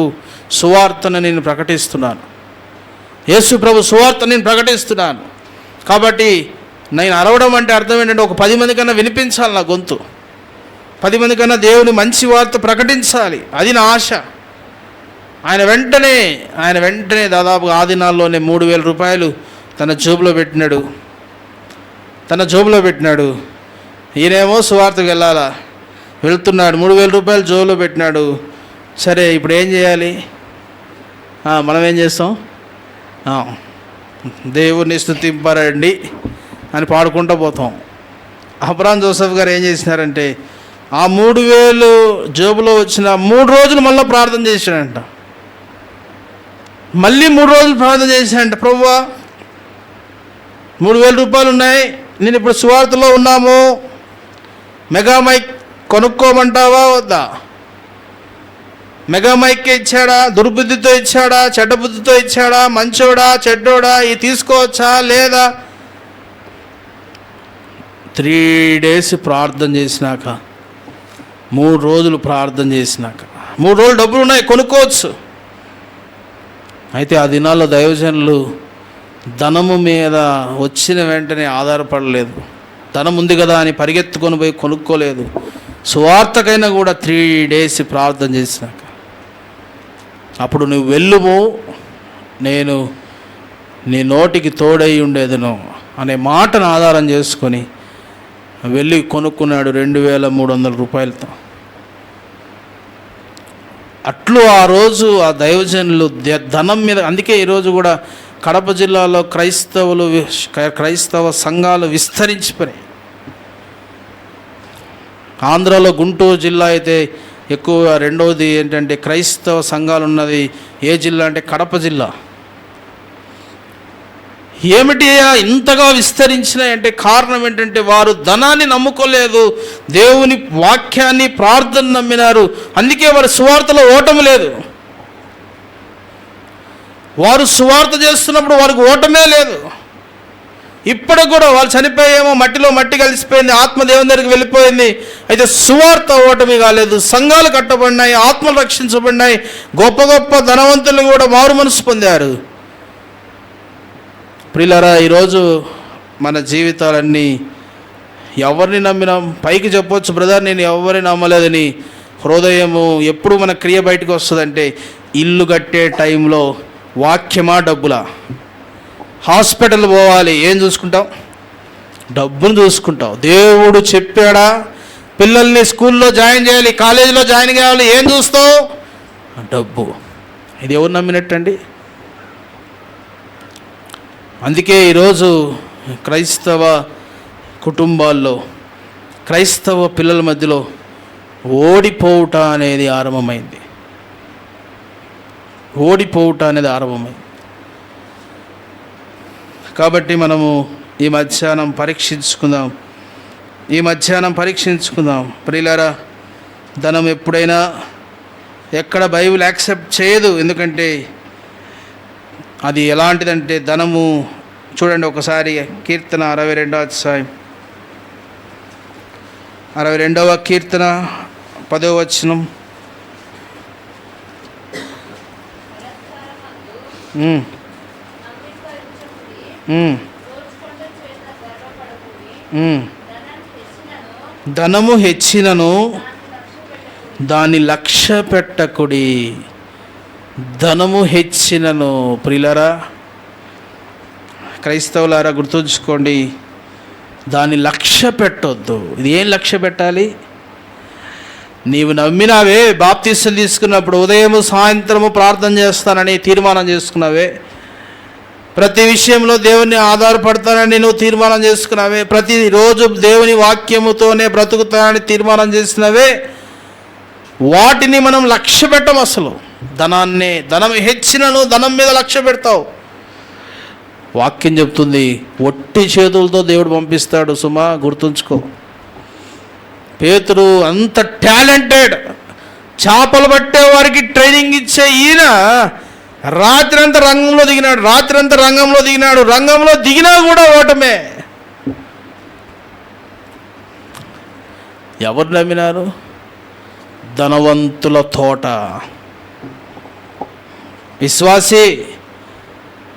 సువార్తను నేను ప్రకటిస్తున్నాను, యేసు ప్రభు సువార్తను నేను ప్రకటిస్తున్నాను. కాబట్టి నేను అరవడం అంటే అర్థం ఏంటంటే ఒక 10 మంది కన్నా వినిపించాలి, నా గొంతు 10 మంది కన్నా దేవుని మంచి వార్త ప్రకటించాలి, అది నా ఆశ. ఆయన వెంటనే దాదాపు ఆ దినాల్లోనే 3,000 రూపాయలు తన జోబులో పెట్టినాడు. ఈయనేమో సువార్తకు వెళ్తున్నాడు, 3,000 రూపాయలు జోబులో పెట్టినాడు. సరే ఇప్పుడు ఏం చేయాలి, మనం ఏం చేస్తాం, దేవుని స్తుతింపరండి అని పాడుకుంటూ పోతాం. అబ్రాహం జోసెఫ్ గారు ఏం చేసినారంటే ఆ 3,000 జోబులో వచ్చిన 3 రోజులు మళ్ళీ ప్రార్థన చేశాడంట. మళ్ళీ 3 రోజులు ప్రార్థన చేశాడంట, ప్రభువా 3,000 రూపాయలు ఉన్నాయి, నేను ఇప్పుడు సువార్తలో ఉన్నాము, మెగా మైక్ కొనుక్కోమంటావా వద్దా, మెగా మైక్ ఇచ్చాడా, దుర్బుద్ధితో ఇచ్చాడా, చెడ్డ బుద్ధితో ఇచ్చాడా, మంచోడా చెడ్డోడా, ఇది తీసుకోవచ్చా లేదా? 3 days ప్రార్థన చేసినాక, 3 రోజులు ప్రార్థన చేసినాక, 3 రోజులు డబ్బులు ఉన్నాయి కొనుక్కోవచ్చు. అయితే ఆ దినాల్లో దైవజనులు ధనము మీద వచ్చిన వెంటనే ఆధారపడలేదు, ధనం ఉంది కదా అని పరిగెత్తుకొని పోయి కొనుక్కోలేదు. సువార్తకైనా కూడా 3 days ప్రార్థన చేసినాక, అప్పుడు నువ్వు వెళ్ళుము, నేను నీ నోటికి తోడై ఉండేదను అనే మాటను ఆధారం చేసుకొని వెళ్ళి కొనుక్కున్నాడు 2,300 రూపాయలతో. అట్లు ఆ రోజు ఆ దైవజనులు ధనం మీద, అందుకే ఈరోజు కూడా కడప జిల్లాలో క్రైస్తవ సంఘాలు విస్తరించిపోయాయి. ఆంధ్రాలో గుంటూరు జిల్లా అయితే ఎక్కువ, రెండవది ఏంటంటే క్రైస్తవ సంఘాలు ఉన్నది ఏ జిల్లా అంటే కడప జిల్లా. ఏమిటి ఇంతగా విస్తరించినాయంటే కారణం ఏంటంటే వారు ధనాన్ని నమ్ముకోలేదు, దేవుని వాక్యాన్ని, ప్రార్థన నమ్మినారు. అందుకే వారు సువార్తలో ఓటమి లేదు. వారు సువార్త చేస్తున్నప్పుడు వారికి ఓటమే లేదు. ఇప్పటికి కూడా వాళ్ళు చనిపోయేమో, మట్టిలో మట్టి కలిసిపోయింది, ఆత్మ దేవుని దగ్గరికి వెళ్ళిపోయింది. అయితే సువార్త ఓటమి కాలేదు. సంఘాలు కట్టబడినాయి, ఆత్మలు రక్షించబడినాయి, గొప్ప గొప్ప ధనవంతులు కూడా మారు మనసు పొందారు. ప్రియులారా, ఈరోజు మన జీవితాలన్నీ ఎవరిని నమ్మినాం? పైకి చెప్పొచ్చు, బ్రదర్ నేను ఎవరిని నమ్మలేదని. హృదయము ఎప్పుడు మన క్రియ బయటకు వస్తుందంటే, ఇల్లు కట్టే టైంలో వాక్యమా డబ్బులా? హాస్పిటల్ పోవాలి, ఏం చూసుకుంటావు? డబ్బును చూసుకుంటావు. దేవుడు చెప్పాడా? పిల్లల్ని స్కూల్లో జాయిన్ చేయాలి, కాలేజీలో జాయిన్ కావాలి, ఏం చూస్తావు? డబ్బు. ఇది ఎవరు నమ్మినట్టండి? అందుకే ఈరోజు క్రైస్తవ కుటుంబాల్లో, క్రైస్తవ పిల్లల మధ్యలో ఓడిపోవుట అనేది ఆరంభమైంది. కాబట్టి మనము ఈ మధ్యాహ్నం పరీక్షించుకుందాం. ప్రియులారా, ధనం ఎప్పుడైనా ఎక్కడ బైబిల్ యాక్సెప్ట్ చేయదు. ఎందుకంటే అది ఎలాంటిదంటే, ధనము చూడండి ఒకసారి కీర్తన 62వ అధ్యాయం 62వ కీర్తన 10వ వచనం. ధనము హెచ్చినను దాన్ని లక్ష్య పెట్టకుడి. ధనము హెచ్చినను. ప్రియులారా, క్రైస్తవులారా గుర్తుంచుకోండి, దాన్ని లక్ష్య పెట్టొద్దు. ఇది ఏం లక్ష్య పెట్టాలి? నీవు నమ్మినావే, బాప్తీసం తీసుకున్నప్పుడు ఉదయము సాయంత్రము ప్రార్థన చేస్తానని తీర్మానం చేసుకున్నావే, ప్రతి విషయంలో దేవుని ఆధారపడతానని నువ్వు తీర్మానం చేసుకున్నావే, ప్రతిరోజు దేవుని వాక్యముతోనే బ్రతుకుతానని తీర్మానం చేసినవే, వాటిని మనం లక్ష్య పెట్టం. అసలు ధనం హెచ్చినను ధనం మీద లక్ష్య పెడతావు. వాక్యం చెప్తుంది, ఒట్టి చేతులతో దేవుడు పంపిస్తాడు. సుమా, గుర్తుంచుకో. పేతురు అంత టాలెంటెడ్, చేపలు పట్టే వారికి ట్రైనింగ్ ఇచ్చే ఈయన రాత్రంతా రంగంలో దిగినాడు. రంగంలో దిగినా కూడా ఓటమే. ఎవరు నమ్మినారు? ధనవంతుల తోట. విశ్వాసి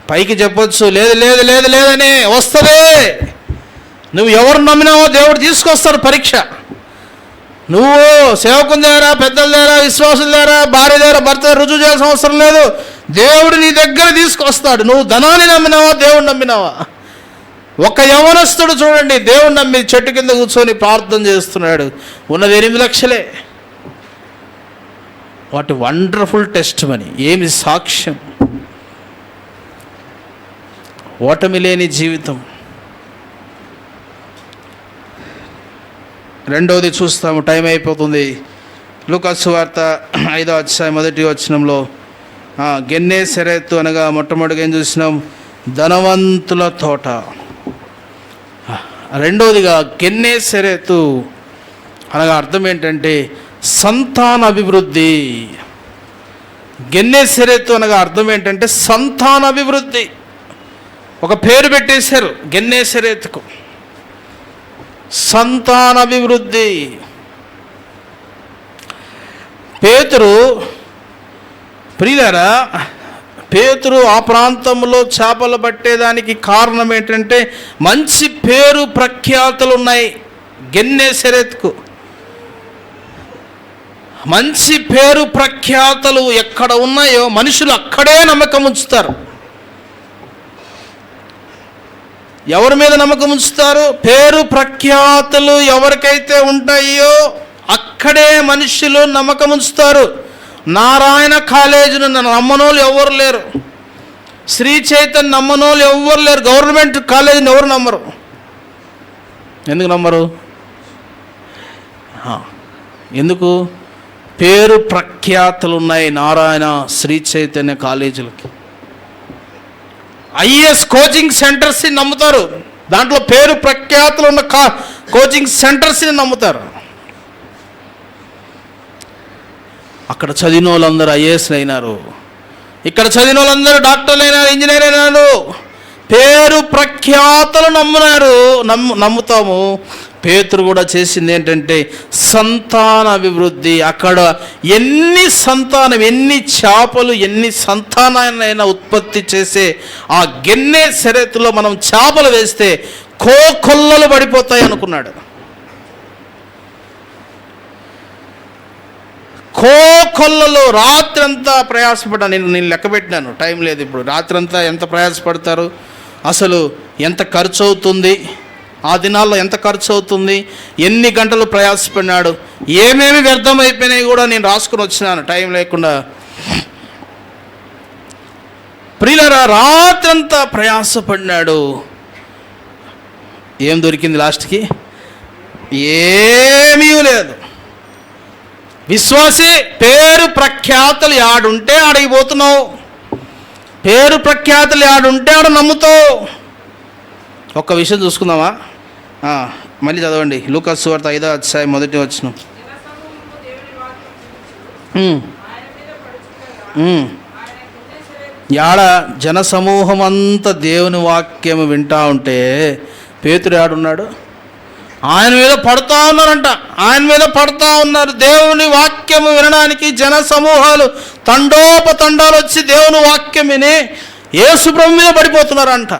పైకి చెప్పొచ్చు, లేదు లేదు లేదు లేదని, వస్తుంది. నువ్వు ఎవరు నమ్మినావో దేవుడు తీసుకొస్తాడు పరీక్ష. నువ్వు సేవకుని దగ్గర, పెద్దల దగ్గర, విశ్వాసుల దగ్గర, భార్య దగ్గర, భర్త రుజువు చేయాల్సిన అవసరం లేదు. దేవుడు నీ దగ్గర తీసుకొస్తాడు. నువ్వు ధనాన్ని నమ్మినావా, దేవుడు నమ్మినావా? ఒక యవనస్తుడు చూడండి, దేవుడు నమ్మి చెట్టు కింద కూర్చొని ప్రార్థన చేస్తున్నాడు. ఉన్నది 8 లక్షలే. వాటి వండర్ఫుల్ టెస్ట్ మనీ. ఏమి సాక్ష్యం! ఓటమి లేని జీవితం. రెండవది చూస్తాము, టైం అయిపోతుంది. లూకాసు వార్త 5వ అధ్యాయం 1వ వచనంలో గెన్నేసరెతు అనగా మొట్టమొదటిగా ఏం చూసినాం? ధనవంతుల తోట. రెండవదిగా గెన్నేసరెతు అనగా అర్థం ఏంటంటే సంతాన అభివృద్ధి. గెన్నేసరెతు అనగా అర్థం ఏంటంటే సంతాన అభివృద్ధి. ఒక పేరు పెట్టేశారు గెన్నేసరెతుకు, సంతాన అభివృద్ధి. పేతురు ప్రియులారా, పేతురు ఆ ప్రాంతంలో చేపలు పట్టేదానికి కారణం ఏంటంటే మంచి పేరు ప్రఖ్యాతులు ఉన్నాయి. గెన్నేసరెతుకు మంచి పేరు ప్రఖ్యాతలు ఎక్కడ ఉన్నాయో మనుషులు అక్కడే నమ్మకం ఉంచుతారు. ఎవరి మీద నమ్మకం ఉంచుతారు? పేరు ప్రఖ్యాతులు ఎవరికైతే ఉంటాయో అక్కడే మనుషులు నమ్మకం ఉంచుతారు. నారాయణ కాలేజీను నమ్మనోళ్ళు ఎవరు లేరు. శ్రీ చైతన్య నమ్మనోళ్ళు ఎవరు లేరు. గవర్నమెంట్ కాలేజీని ఎవరు నమ్మరు. ఎందుకు నమ్మరు? ఎందుకు? పేరు ప్రఖ్యాతులు ఉన్నాయి నారాయణ శ్రీ చైతన్య కాలేజీలకి. ఐఏఎస్ కోచింగ్ సెంటర్స్ని నమ్ముతారు. దాంట్లో పేరు ప్రఖ్యాతులు ఉన్న కోచింగ్ సెంటర్స్ని నమ్ముతారు. అక్కడ చదివిన వాళ్ళందరూ ఐఏఎస్లు అయినారు. ఇక్కడ చదివిన వాళ్ళందరూ డాక్టర్లు అయినారు, ఇంజనీర్ అయినారు. పేరు ప్రఖ్యాతులు నమ్ముతాము. పేతురు కూడా చేసింది ఏంటంటే సంతాన అభివృద్ధి. అక్కడ ఎన్ని చేపలు, ఎన్ని సంతానాన్నైనా ఉత్పత్తి చేసే ఆ గెన్నేసరెతులో మనం చేపలు వేస్తే కోకొల్లలు పడిపోతాయి అనుకున్నాడు. కోకొల్లలో రాత్రంతా ప్రయాసపడ్డాను. నేను లెక్క పెట్టినాను, టైం లేదు ఇప్పుడు. రాత్రంతా ఎంత ప్రయాసపడతారు, అసలు ఎంత ఖర్చు అవుతుంది, ఆ దినాల్లో ఎంత ఖర్చు అవుతుంది, ఎన్ని గంటలు ప్రయాసపడినాడు, ఏమేమి వ్యర్థమైపోయినాయి కూడా నేను రాసుకుని వచ్చినాను టైం లేకుండా. ప్రియులారా, రాత్రంతా ప్రయాసపడినాడు. ఏం దొరికింది లాస్ట్కి? ఏమీ లేదు. విశ్వాసి, పేరు ప్రఖ్యాతులు ఆడుంటే ఆడికి పోతున్నావు. పేరు ప్రఖ్యాతులు ఆడుంటే ఆడ నమ్ముతావు. ఒక్క విషయం చూసుకుందామా? మళ్ళీ చదవండి. లూకాసు వార్త 5వ అధ్యాయం 1వ వచనం. యాడ జనసమూహం అంతా దేవుని వాక్యం వింటా ఉంటే పేతురు ఆడున్నాడు. ఆయన మీద పడుతూ ఉన్నారంట. ఆయన మీద పడుతూ ఉన్నారు. దేవుని వాక్యము వినడానికి జన సమూహాలు తండోపతండాలు వచ్చి దేవుని వాక్యం విని యేసు ప్రభు మీద పడిపోతున్నారంట.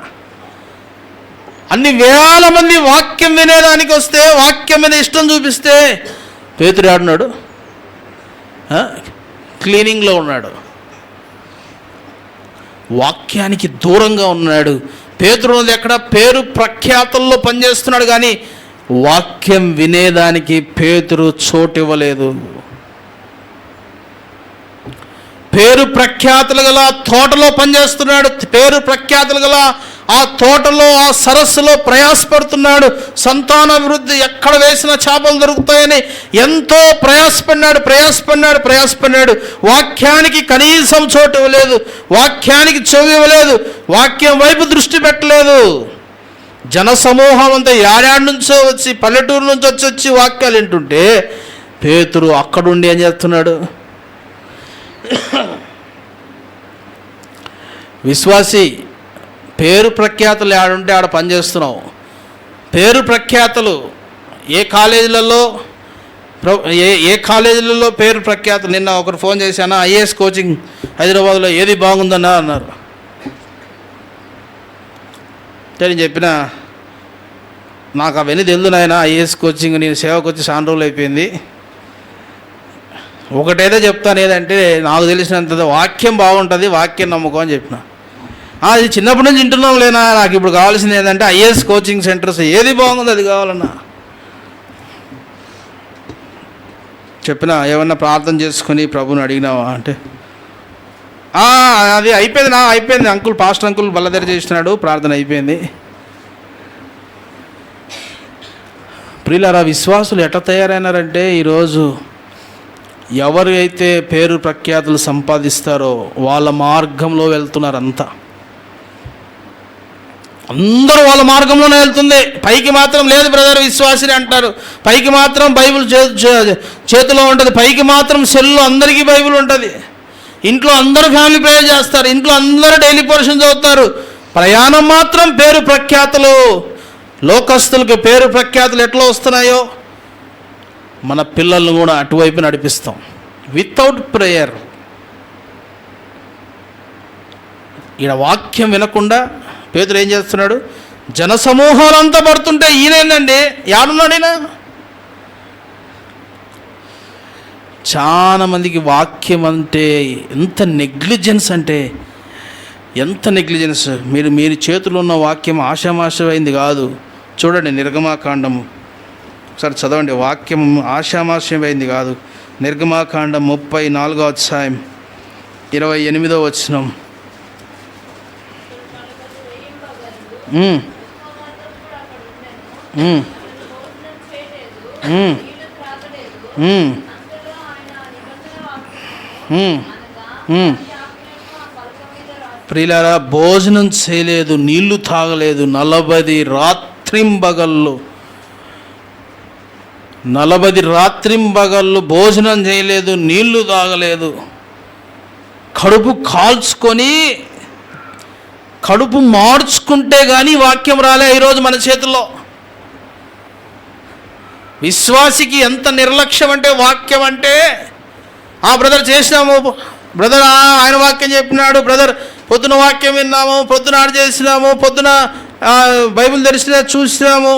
అన్ని వేల మంది వాక్యం వినేదానికి వస్తే, వాక్యం మీద ఇష్టం చూపిస్తే పేతురు ఆడున్నాడు, క్లీనింగ్లో ఉన్నాడు, వాక్యానికి దూరంగా ఉన్నాడు. పేతురు ఉన్నది ఎక్కడ? పేరు ప్రఖ్యాతుల్లో పనిచేస్తున్నాడు, కానీ వాక్యం వినేదానికి పేతురు చోటు ఇవ్వలేదు. పేరు ప్రఖ్యాతులు గల తోటలో పనిచేస్తున్నాడు, పేరు ప్రఖ్యాతులు గల ఆ తోటలో, ఆ సరస్సులో ప్రయాసపడుతున్నాడు. సంతానాభివృద్ధి, ఎక్కడ వేసిన చేపలు దొరుకుతాయని ఎంతో ప్రయాసపడినాడు. వాక్యానికి కనీసం చోటు ఇవ్వలేదు, వాక్యానికి చెవి ఇవ్వలేదు, వాక్యం వైపు దృష్టి పెట్టలేదు. జనసమూహం అంతా యాడాడి నుంచో వచ్చి, పల్లెటూరు నుంచి వచ్చి వాక్యాలు వింటుంటే పేతురు అక్కడుండి ఏం చేస్తున్నాడు? విశ్వాసి, పేరు ప్రఖ్యాతులు ఆడుంటే ఆడ పనిచేస్తున్నావు. పేరు ప్రఖ్యాతులు ఏ కాలేజీలలో పేరు ప్రఖ్యాతులు. నిన్న ఒకరు ఫోన్ చేశాను, ఐఏఎస్ కోచింగ్ హైదరాబాద్లో ఏది బాగుందన్నా అన్నారు. నేను చెప్పిన, నాకు అవన్నీ తెలుసు నాయన, ఐఏఎస్ కోచింగ్ నేను సేవకు వచ్చి చాలా రోజులు అయిపోయింది. ఒకటేదో చెప్తాను, ఏదంటే నాకు తెలిసినంత వాక్యం బాగుంటుంది, వాక్యం నమ్మకం అని చెప్పిన. అది చిన్నప్పటి నుంచి వింటున్నాం లేనా, నాకు ఇప్పుడు కావాల్సింది ఏంటంటే ఐఏఎస్ కోచింగ్ సెంటర్స్ ఏది బాగుంది అది కావాలన్నా. చెప్పిన, ఏమన్నా ప్రార్థన చేసుకుని ప్రభుని అడిగినావా అంటే, అది అయిపోయింది అంకుల్, పాస్టర్ అంకుల్ బల్లదెర చేసినాడు, ప్రార్థన అయిపోయింది. ప్రియులారా, విశ్వాసులు ఎట్లా తయారైనారంటే ఈరోజు ఎవరు అయితే పేరు ప్రఖ్యాతులు సంపాదిస్తారో వాళ్ళ మార్గంలో వెళ్తున్నారు. అందరూ వాళ్ళ మార్గంలోనే వెళ్తుంది. పైకి మాత్రం లేదు బ్రదర్ విశ్వాసిని అంటారు, పైకి మాత్రం బైబిల్ చేతిలో ఉంటుంది, పైకి మాత్రం సెల్లో అందరికీ బైబిల్ ఉంటుంది, ఇంట్లో అందరూ ఫ్యామిలీ ప్రేయర్ చేస్తారు, ఇంట్లో అందరూ డైలీ పోర్షన్ చదువుతారు. ప్రయాణం మాత్రం పేరు ప్రఖ్యాతులు. లోకస్తులకు పేరు ప్రఖ్యాతులు ఎట్లా వస్తున్నాయో మన పిల్లలను కూడా అటువైపు నడిపిస్తాం. వితౌట్ ప్రేయర్, ఈడ వాక్యం వినకుండా పేతురు ఏం చేస్తున్నాడు? జనసమూహాలంతా పడుతుంటే ఈయనేందండి యాడున్నాడు ఈయన? చాలా మందికి వాక్యం అంటే ఎంత నెగ్లిజెన్స్ అంటే ఎంత నెగ్లిజెన్స్. మీరు చేతిలో ఉన్న వాక్యం ఆషామాషమైంది కాదు. చూడండి, నిర్గమాకాండము ఒకసారి చదవండి. వాక్యం ఆషామాషమైంది కాదు. నిర్గమాకాండం 34వ అధ్యాయం 28వ వచనం. ప్రియులారా, భోజనం చేయలేదు, నీళ్లు తాగలేదు, 40 రాత్రింబగళ్ళు భోజనం చేయలేదు, నీళ్లు తాగలేదు, కడుపు కాల్చుకొని కడుపు మార్చుకుంటే కానీ వాక్యం రాలే ఈరోజు మన చేతుల్లో. విశ్వాసికి ఎంత నిర్లక్ష్యం అంటే వాక్యం అంటే, బ్రదర్ చేసినాము, బ్రదర్ ఆయన వాక్యం చెప్పినాడు, బ్రదర్ పొద్దున వాక్యం విన్నాము, పొద్దున ఆడ చేసినాము, పొద్దున బైబిల్ తెరిచిన చూసినాము.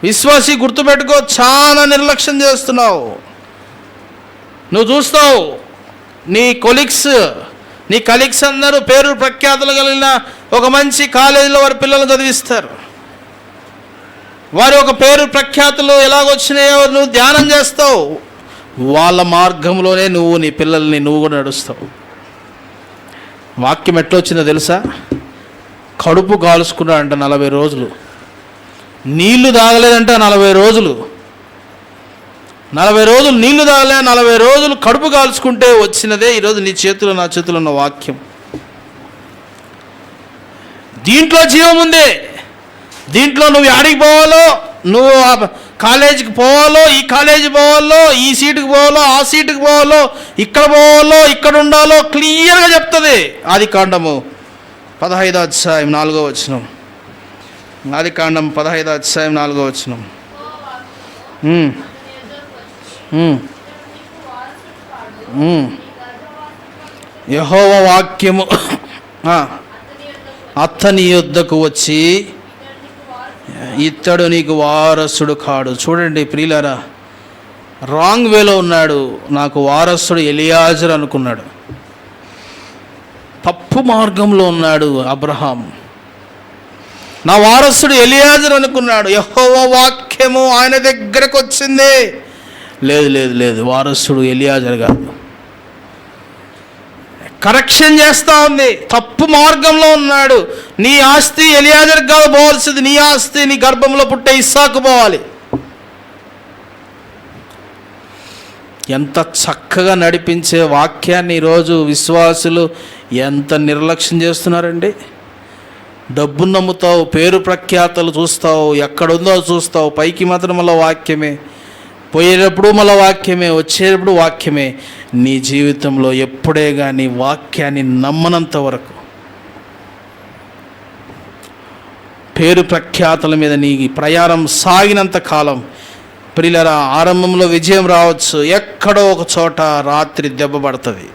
విశ్వాసి గుర్తుపెట్టుకో, చాలా నిర్లక్ష్యం చేస్తున్నావు. నువ్వు చూస్తావు నీ కలీగ్స్ అందరూ పేరు ప్రఖ్యాతులు కలిగిన ఒక మంచి కాలేజీలో వారి పిల్లలు చదివిస్తారు. వారి ఒక పేరు ప్రఖ్యాతులు ఎలాగొచ్చినాయో నువ్వు ధ్యానం చేస్తావు. వాళ్ళ మార్గంలోనే నీ పిల్లల్ని నువ్వు కూడా నడుస్తావు. వాక్యం ఎట్లా వచ్చిందో తెలుసా? కడుపు కాల్చుకున్నాడంట 40 రోజులు, నీళ్లు తాగలేదంట 40 రోజులు, 40 రోజులు నీళ్లు తాగలే, 40 రోజులు కడుపు కాల్చుకుంటే వచ్చినదే ఈరోజు నీ చేతిలో నా చేతిలో ఉన్న వాక్యం. దీంట్లో జీవం ఉంది. దీంట్లో నువ్వు ఆడికి పోవాలో, నువ్వు కాలేజీకి పోవాలో, ఈ కాలేజీ పోవాలో, ఈ సీటుకి పోవాలో, ఆ సీటుకి పోవాలో, ఇక్కడ పోవాలో, ఇక్కడ ఉండాలో క్లియర్గా చెప్తుంది. ఆదికాండము 15వ అధ్యాయం 4వ వచనం. ఆదికాండం 15వ అధ్యాయం 4వ వచనం. యెహోవా వాక్యము అతని యొద్దకు వచ్చి, ఇతడు నీకు వారసుడు కాడు. చూడండి ప్రియులారా, రాంగ్ వేలో ఉన్నాడు. నాకు వారసుడు ఎలియాజరు అనుకున్నాడు. తప్పు మార్గంలో ఉన్నాడు అబ్రహాం. నా వారసుడు ఎలియాజరు అనుకున్నాడు. యెహోవా వాక్యము ఆయన దగ్గరకు వచ్చింది. లేదు లేదు లేదు, వారసుడు ఎలియాజరు కాదు. కరెక్షన్ చేస్తూ ఉంది, తప్పు మార్గంలో ఉన్నాడు. నీ ఆస్తి ఎలియాజరుకు కాదు పోవాల్సింది, నీ ఆస్తి నీ గర్భంలో పుట్టే ఇస్సాకు పోవాలి. ఎంత చక్కగా నడిపించే వాక్యాన్ని ఈరోజు విశ్వాసులు ఎంత నిర్లక్ష్యం చేస్తున్నారండి. డబ్బు నమ్ముతావు, పేరు ప్రఖ్యాతలు చూస్తావు, ఎక్కడుందో చూస్తావు, పైకి మాత్రం మళ్ళీ వాక్యమే, పోయేటప్పుడు మళ్ళీ వాక్యమే, వచ్చేటప్పుడు వాక్యమే. నీ జీవితంలో ఎప్పుడే కానీ వాక్యాన్ని నమ్మనంత వరకు, పేరు ప్రఖ్యాతల మీద నీ ప్రయాణం సాగినంత కాలం ప్రియులారా, ఆరంభంలో విజయం రావచ్చు, ఎక్కడో ఒక చోట రాత్రి దెబ్బ పడుతుంది.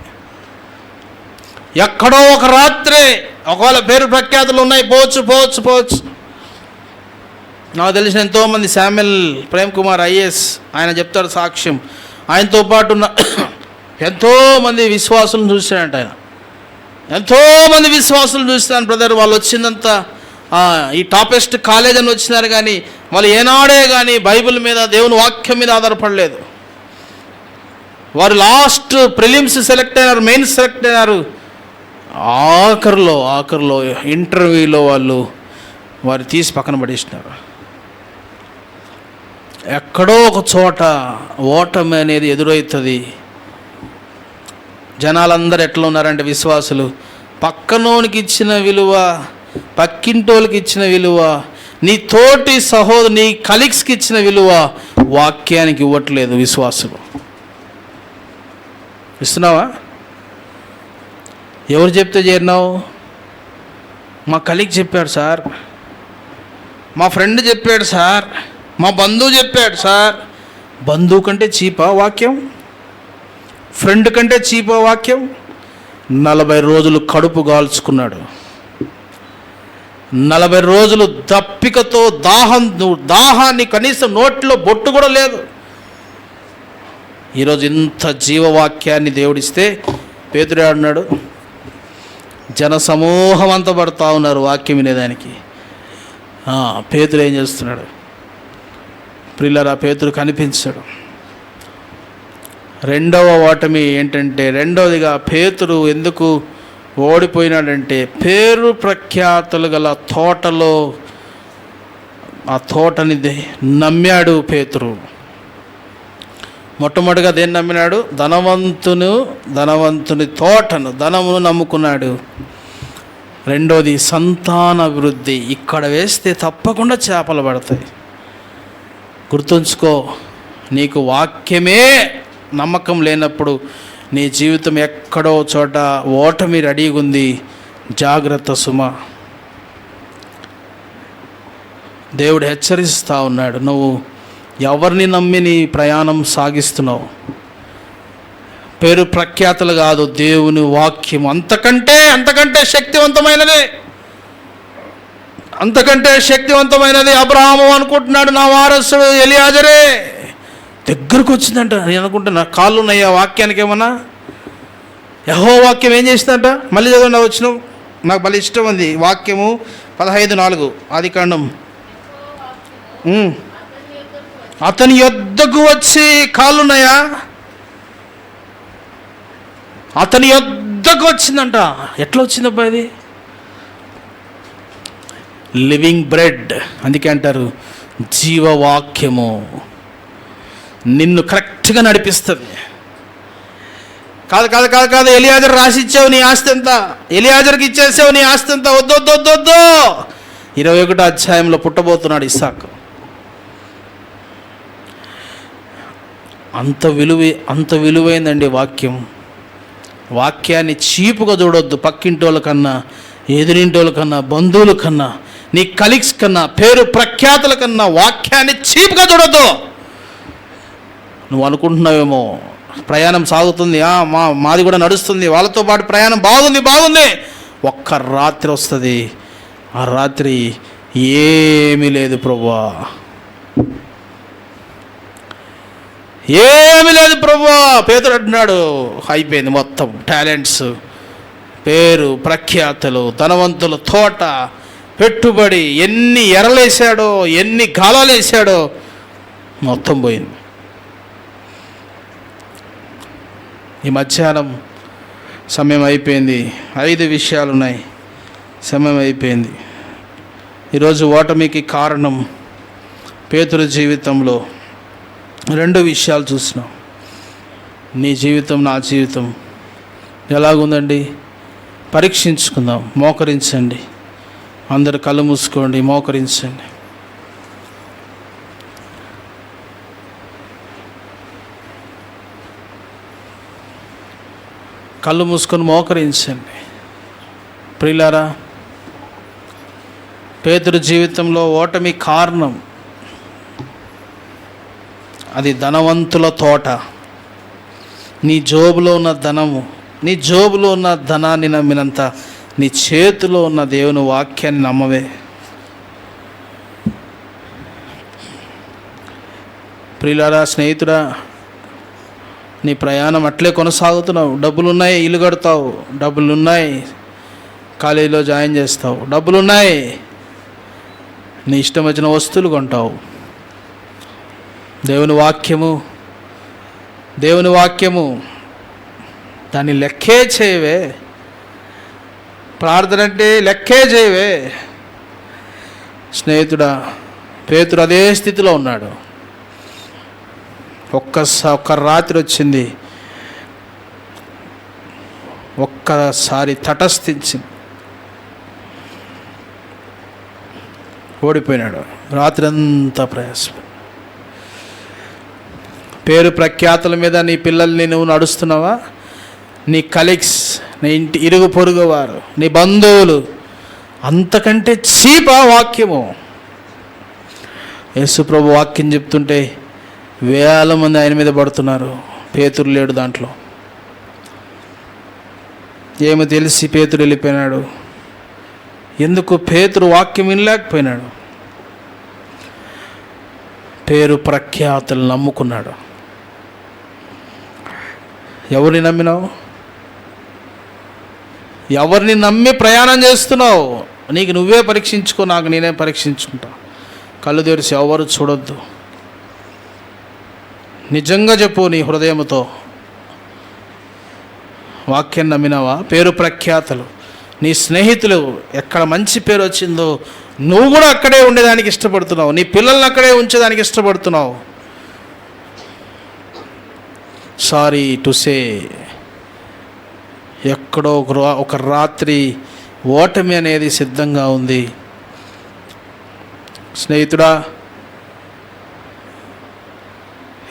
ఎక్కడో ఒక రాత్రి ఒకవేళ పేరు ప్రఖ్యాతులు ఉన్నాయి, పోవచ్చు. నాకు తెలిసిన ఎంతోమంది, శామ్యుల్ ప్రేమ్ కుమార్ ఐఏఎస్ ఆయన చెప్తాడు సాక్ష్యం. ఆయనతో పాటు ఉన్న ఎంతోమంది విశ్వాసులను చూశాడంట ఆయన. ఎంతోమంది విశ్వాసులు చూస్తాను బ్రదర్, వాళ్ళు వచ్చిందంతా ఈ టాపెస్ట్ కాలేజ్ అని వచ్చినారు, కానీ వాళ్ళు ఏనాడే కానీ బైబిల్ మీద, దేవుని వాక్యం మీద ఆధారపడలేదు. వారు లాస్ట్ ప్రిలిమ్స్ సెలెక్ట్ అయినారు, మెయిన్స్ సెలెక్ట్ అయినారు, ఆఖరిలో ఇంటర్వ్యూలో వారు తీసి పక్కన పడేసినారు. ఎక్కడో ఒక చోట ఓటమి అనేది ఎదురవుతుంది. జనాలందరూ ఎట్లా ఉన్నారంటే విశ్వాసులు, పక్కనోనికి ఇచ్చిన విలువ, పక్కింటోళ్ళకి ఇచ్చిన విలువ, నీ తోటి సహోదరు, నీ కలీగ్స్కి ఇచ్చిన విలువ వాక్యానికి ఇవ్వట్లేదు విశ్వాసులు. ఇస్తున్నావా? ఎవరు చెప్తే చేరినావు? మా కలీగ్ చెప్పాడు సార్, మా ఫ్రెండ్ చెప్పాడు సార్, మా బంధువు చెప్పాడు సార్. బంధువు కంటే చీపా వాక్యం? ఫ్రెండ్ కంటే చీపా వాక్యం? 40 రోజులు కడుపు గాల్చుకున్నాడు, 40 రోజులు దప్పికతో దాహాన్ని కనీసం నోట్లో బొట్టు కూడా లేదు. ఈరోజు ఇంత జీవవాక్యాన్ని దేవుడిస్తే పేతురు అన్నాడు, జన సమూహం అంతా పడుతూ ఉన్నారు వాక్యం వినేదానికి. పేతురు ఏం చేస్తున్నాడు? ప్రియులారా, పేతురు కనిపించాడు. రెండవ ఓటమి ఏంటంటే, రెండవదిగా పేతురు ఎందుకు ఓడిపోయినాడంటే, పేరు ప్రఖ్యాతులు గల తోటలో ఆ తోటని నమ్మాడు పేతురు. మొట్టమొదటిగా దేన్ని నమ్మినాడు? ధనవంతుని తోటను, ధనమును నమ్ముకున్నాడు. రెండోది సంతానాభివృద్ధి. ఇక్కడ వేస్తే తప్పకుండా చేపలు పడతాయి. గుర్తుంచుకో, నీకు వాక్యమే నమ్మకం లేనప్పుడు నీ జీవితం ఎక్కడో చోట ఓటమి రెడీగా ఉంది. జాగ్రత్త సుమ. దేవుడు హెచ్చరిస్తూ ఉన్నాడు, నువ్వు ఎవరిని నమ్మి నీ ప్రయాణం సాగిస్తున్నావు? పేరు ప్రఖ్యాతులు కాదు, దేవుని వాక్యం అంతకంటే శక్తివంతమైనది. అబ్రహాము అనుకుంటున్నాడు, నా వారసుడు ఎలియాజరే. దగ్గరకు వచ్చిందంట. నేను అనుకుంటున్నా, నా కాళ్ళు ఉన్నాయా వాక్యానికి ఏమన్నా? యెహోవా వాక్యం ఏం చేసిందంట? మళ్ళీ చదవండి, వచ్చిన నాకు భలే ఇష్టం ఉంది వాక్యము. 15:4 ఆదికాండం. అతని యొద్దకు వచ్చి, కాళ్ళున్నాయా? అతని యొద్దకు వచ్చిందంట. ఎట్లా వచ్చిందబ్బా ఇది? Living bread. అందుకే అంటారు జీవవాక్యము నిన్ను కరెక్ట్గా నడిపిస్తుంది. కాదు, ఎలియాజరు రాసిచ్చావు, నీ ఆస్తి ఎంత? ఎలియాజర్కి ఇచ్చేసావు, నీ ఆస్తి ఎంత? వద్దు. 21వ అధ్యాయంలో పుట్టబోతున్నాడు ఇస్సాకు. అంత విలువైందండి వాక్యం. వాక్యాన్ని చీపుగా చూడొద్దు. పక్కింటోళ్ళ కన్నా, ఎదురింటోళ్ళ కన్నా, బంధువుల కన్నా, నీ కలీగ్స్ కన్నా, పేరు ప్రఖ్యాతుల కన్నా వాక్యాన్ని చీపుగా చూడొద్దు. నువ్వు అనుకుంటున్నావేమో ప్రయాణం సాగుతుంది, మాది కూడా నడుస్తుంది, వాళ్ళతో పాటు ప్రయాణం బాగుంది. ఒక్క రాత్రి వస్తుంది, ఆ రాత్రి ఏమీ లేదు ప్రభువా, ఏమీ లేదు ప్రభువా. పేతురు అంటున్నాడు, అయిపోయింది మొత్తం. టాలెంట్స్, పేరు ప్రఖ్యాతులు, ధనవంతుల తోట, పెట్టుబడి ఎన్ని ఎరలేసాడో, ఎన్ని గాలాలు వేసాడో మొత్తం పోయింది. ఈ మధ్యాహ్నం సమయం అయిపోయింది. 5 విషయాలు ఉన్నాయి. సమయం అయిపోయింది. ఈరోజు ఓటమికి కారణం పేతురు జీవితంలో 2 విషయాలు చూసినాం. నీ జీవితం, నా జీవితం ఎలాగుందండి? పరీక్షించుకుందాం. మోకరించండి. అందరు కళ్ళు మూసుకోండి, మోకరించండి. కళ్ళు మూసుకొని మోకరించండి. ప్రియులారా, పేతురు జీవితంలో ఓటమి కారణం అది ధనవంతుల తోట. నీ జోబులో ఉన్న ధనము, నీ జోబులో ఉన్న ధనాన్ని నమ్మినంత నీ చేతిలో ఉన్న దేవుని వాక్యాన్ని నమ్మవే. ప్రియులారా, స్నేహితుడా, నీ ప్రయాణం అట్లే కొనసాగుతున్నావు. డబ్బులున్నాయి, ఇల్లు కడతావు. డబ్బులున్నాయి, కాలేజీలో జాయిన్ చేస్తావు. డబ్బులున్నాయి, నీ ఇష్టం వచ్చిన వస్తువులు కొంటావు. దేవుని వాక్యము దాన్ని లెక్కే చేయవే. ప్రార్థన అంటే లెక్కే చేయవే. స్నేహితుడా, పేతురు అదే స్థితిలో ఉన్నాడు. ఒక్క రాత్రి వచ్చింది, ఒక్కసారి తటస్థించింది, ఓడిపోయినాడు. రాత్రి అంతా ప్రయాసం. పేరు ప్రఖ్యాతుల మీద నీ పిల్లల్ని నువ్వు నడుస్తున్నావా? నీ కలీగ్స్, నీ ఇంటి ఇరుగు పొరుగు వారు, నీ బంధువులు, అంతకంటే చీపా వాక్యము. యేసుప్రభు వాక్యం చెప్తుంటే వేల మంది ఆయన మీద పడుతున్నారు. పేతురు లేడు దాంట్లో. ఏమో తెలిసి పేతురు వెళ్ళిపోయినాడు. ఎందుకు? పేతురు వాక్యం వినలేకపోయినాడు. పేరు ప్రఖ్యాతులు నమ్ముకున్నాడు. ఎవరిని నమ్మినావు? ఎవరిని నమ్మి ప్రయాణం చేస్తున్నావు? నీకు నువ్వే పరీక్షించుకో, నాకు నేనే పరీక్షించుకుంటా. కళ్ళు తెరిచి ఎవరు చూడొద్దు. నిజంగా చెప్పు, నీ హృదయంతో వాక్యం నమ్మినావా? పేరు ప్రఖ్యాతలు, నీ స్నేహితులు ఎక్కడ మంచి పేరు వచ్చిందో నువ్వు కూడా అక్కడే ఉండేదానికి ఇష్టపడుతున్నావు. నీ పిల్లల్ని అక్కడే ఉంచేదానికి ఇష్టపడుతున్నావు. సారీ టు సే, ఎక్కడో ఒక రాత్రి ఓటమి అనేది సిద్ధంగా ఉంది. స్నేహితుడా,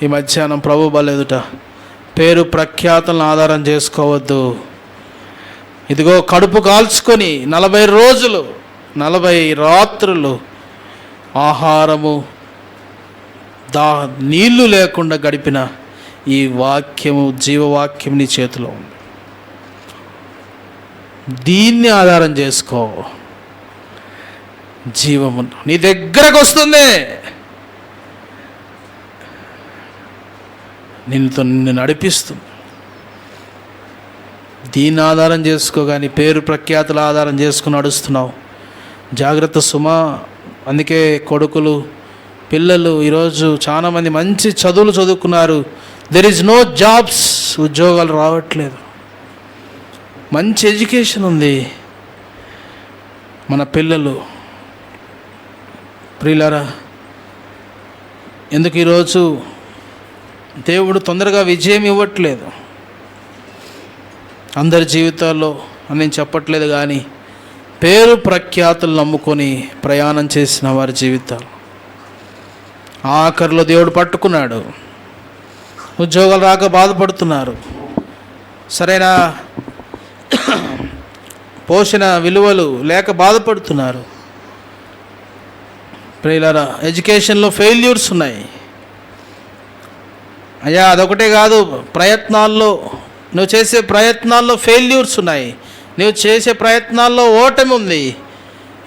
ఈ మధ్యాహ్నం ప్రభు బలెదుట పేరు ప్రఖ్యాతులను ఆధారం చేసుకోవద్దు. ఇదిగో కడుపు కాల్చుకొని 40 రోజులు 40 రాత్రులు ఆహారము నీళ్లు లేకుండా గడిపిన ఈ వాక్యము, జీవవాక్యం నీ చేతిలో ఉంది. దీన్ని ఆధారం చేసుకో. జీవము నీ దగ్గరకు వస్తుంది, నిన్ను నడిపిస్తుంది. దీన్ని ఆధారం చేసుకో, కానీ పేరు ప్రఖ్యాతుల ఆధారం చేసుకుని నడుస్తున్నావు. జాగ్రత్త సుమా. అందుకే కొడుకులు, పిల్లలు ఈరోజు చాలామంది మంచి చదువులు చదువుకున్నారు. దెర్ ఈజ్ నో జాబ్స్, ఉద్యోగాలు రావట్లేదు. మంచి ఎడ్యుకేషన్ ఉంది మన పిల్లలు. ప్రియులారా, ఎందుకు ఈరోజు దేవుడు తొందరగా విజయం ఇవ్వట్లేదు అందరి జీవితాల్లో అని నేను చెప్పట్లేదు, కానీ పేరు ప్రఖ్యాతులు నమ్ముకొని ప్రయాణం చేసిన వారి జీవితాలు ఆఖరిలో దేవుడు పట్టుకున్నాడు. ఉద్యోగాలు రాక బాధపడుతున్నారు. సరైన పోషణ విలువలు లేక బాధపడుతున్నారు. ప్రియులారా, ఎడ్యుకేషన్లో ఫెయిల్యూర్స్ ఉన్నాయి. అయ్యా, అదొకటే కాదు, ప్రయత్నాల్లో నువ్వు చేసే ప్రయత్నాల్లో ఫెయిల్యూర్స్ ఉన్నాయి. నువ్వు చేసే ప్రయత్నాల్లో ఓటమి ఉంది.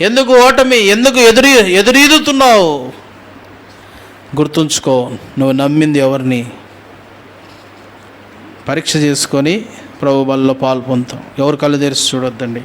ఎందుకు ఓటమి? ఎందుకు ఎదురీదుతున్నావు? గుర్తుంచుకో, నువ్వు నమ్మింది ఎవరిని? పరీక్ష చేసుకొని ప్రభు బలలో పాల్పొందుతాం. ఎవరు కళ్ళు తెరిచి చూడొద్దండి.